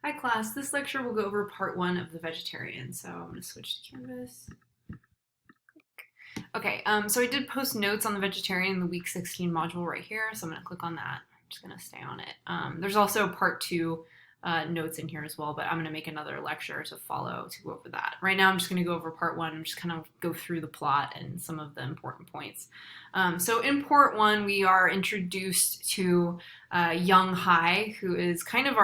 Hi class, this lecture will go over part one of The Vegetarian, so I'm going to switch to Canvas. Okay, so I did post notes on The Vegetarian, the week 16 module right here, so I'm going to click on that. I'm just going to stay on it. There's also part two notes in here as well, but I'm going to make another lecture to follow to go over that. Right now I'm just going to go over part one and just kind of go through the plot and some of the important points. So in part one, we are introduced to Young Hai, who is kind of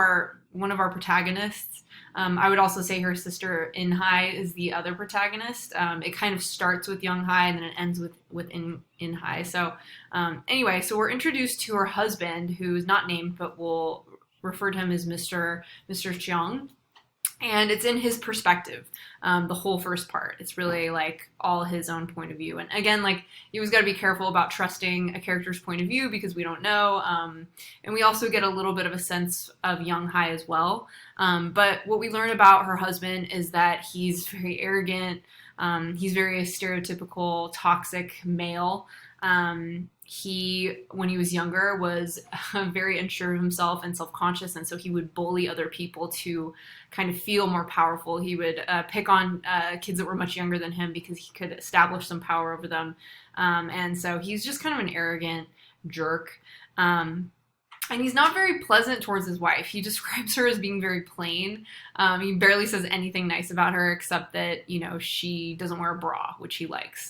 one of our protagonists. I would also say her sister In Hai is the other protagonist. It kind of starts with Young Hai and then it ends with In Hai. So anyway, so we're introduced to her husband, who is not named, but we'll refer to him as Mr. Chiang. And it's in his perspective, the whole first part. It's really like all his own point of view. And again, like you always got to be careful about trusting a character's point of view because we don't know. And we also get a little bit of a sense of Young Hai as well. But what we learn about her husband is that he's very arrogant. He's very stereotypical, toxic male. He, when he was younger, was very unsure of himself and self-conscious, and so he would bully other people to kind of feel more powerful. He would pick on kids that were much younger than him because he could establish some power over them. And so he's just kind of an arrogant jerk. And he's not very pleasant towards his wife. He describes her as being very plain. He barely says anything nice about her except that, you know, she doesn't wear a bra, which he likes.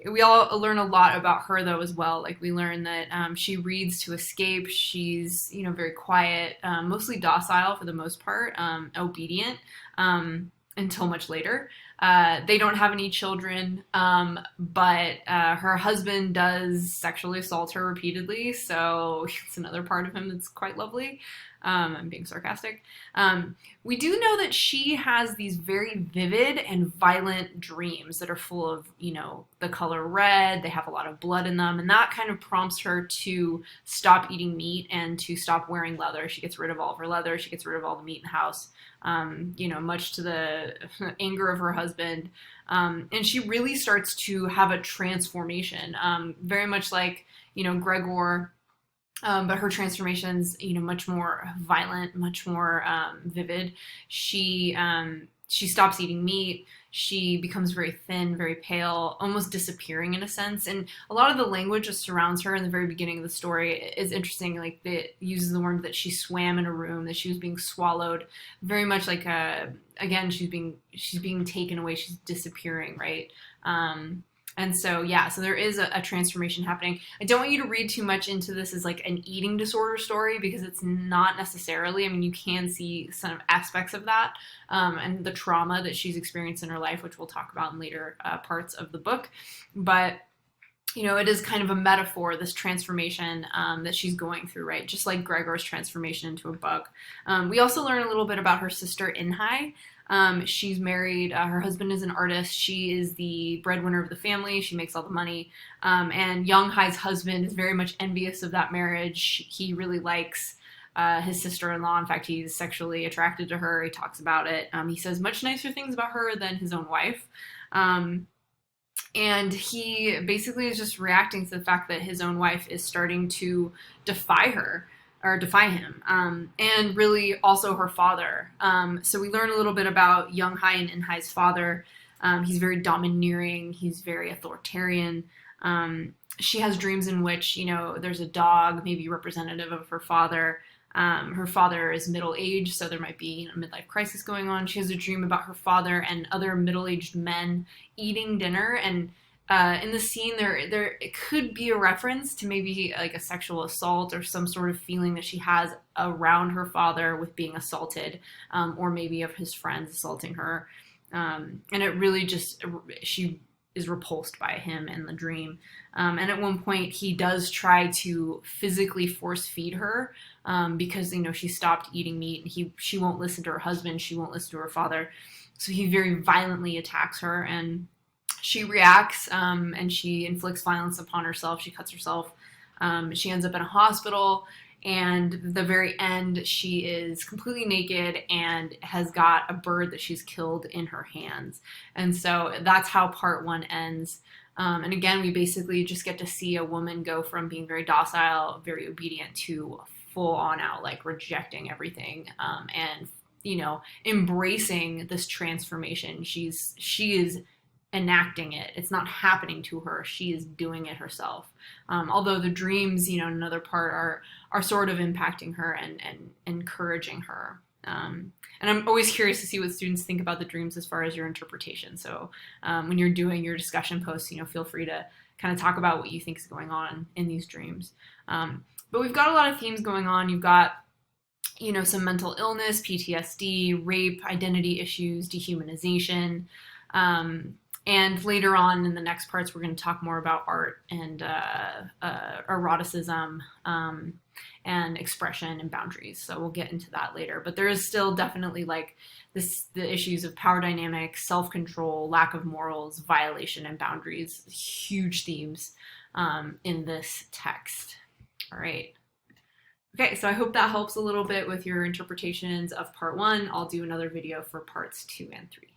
We all learn a lot about her, though, as well. Like, we learn that she reads to escape. She's, you know, very quiet, mostly docile for the most part, obedient until much later. They don't have any children, but her husband does sexually assault her repeatedly, so it's another part of him that's quite lovely. I'm being sarcastic. We do know that she has these very vivid and violent dreams that are full of, you know, the color red. They have a lot of blood in them, and that kind of prompts her to stop eating meat and to stop wearing leather. She gets rid of all of her leather. She gets rid of all the meat in the house, you know, much to the anger of her husband. And she really starts to have a transformation, very much like, you know, Gregor. But her transformation's, you know, much more violent, much more vivid. She stops eating meat. She becomes very thin, very pale, almost disappearing in a sense. And a lot of the language that surrounds her in the very beginning of the story is interesting. Like, it uses the word that she swam in a room, that she was being swallowed. Very much like again, she's being taken away. She's disappearing, right? And so, yeah, so there is a transformation happening. I don't want you to read too much into this as like an eating disorder story because it's not necessarily. I mean, you can see some aspects of that and the trauma that she's experienced in her life, which we'll talk about in later parts of the book. But, you know, it is kind of a metaphor, this transformation that she's going through, right? Just like Gregor's transformation into a bug. We also learn a little bit about her sister, In Hai. She's married. Her husband is an artist. She is the breadwinner of the family. She makes all the money. And Young Hai's husband is very much envious of that marriage. He really likes his sister-in-law. In fact, he's sexually attracted to her. He talks about it. He says much nicer things about her than his own wife. And he basically is just reacting to the fact that his own wife is starting to defy her. Or defy him, and really also her father. So we learn a little bit about Young Hai and In Hai's father. He's very domineering. He's very authoritarian. She has dreams in which, you know, there's a dog, maybe representative of her father. Her father is middle-aged, so there might be a midlife crisis going on. She has a dream about her father and other middle-aged men eating dinner, and in the scene, there it could be a reference to maybe like a sexual assault or some sort of feeling that she has around her father with being assaulted, or maybe of his friends assaulting her. And it really just, she is repulsed by him in the dream. And at one point, he does try to physically force feed her because, you know, she stopped eating meat, and she won't listen to her husband. She won't listen to her father. So he very violently attacks her, and she reacts, and she inflicts violence upon herself. She cuts herself. She ends up in a hospital, and at the very end, she is completely naked and has got a bird that she's killed in her hands. And so that's how part one ends. And again, we basically just get to see a woman go from being very docile, very obedient, to full on out like rejecting everything, and embracing this transformation. She is enacting it. It's not happening to her. She is doing it herself. Although the dreams, in another part are sort of impacting her and encouraging her. And I'm always curious to see what students think about the dreams as far as your interpretation. So when you're doing your discussion posts, feel free to kind of talk about what you think is going on in these dreams. But we've got a lot of themes going on. You've got some mental illness, PTSD, rape, identity issues, dehumanization. And later on in the next parts, we're going to talk more about art and eroticism and expression and boundaries. So we'll get into that later. But there is still definitely like the issues of power dynamics, self-control, lack of morals, violation, and boundaries. Huge themes in this text. All right. Okay, so I hope that helps a little bit with your interpretations of part 1. I'll do another video for parts 2 and 3.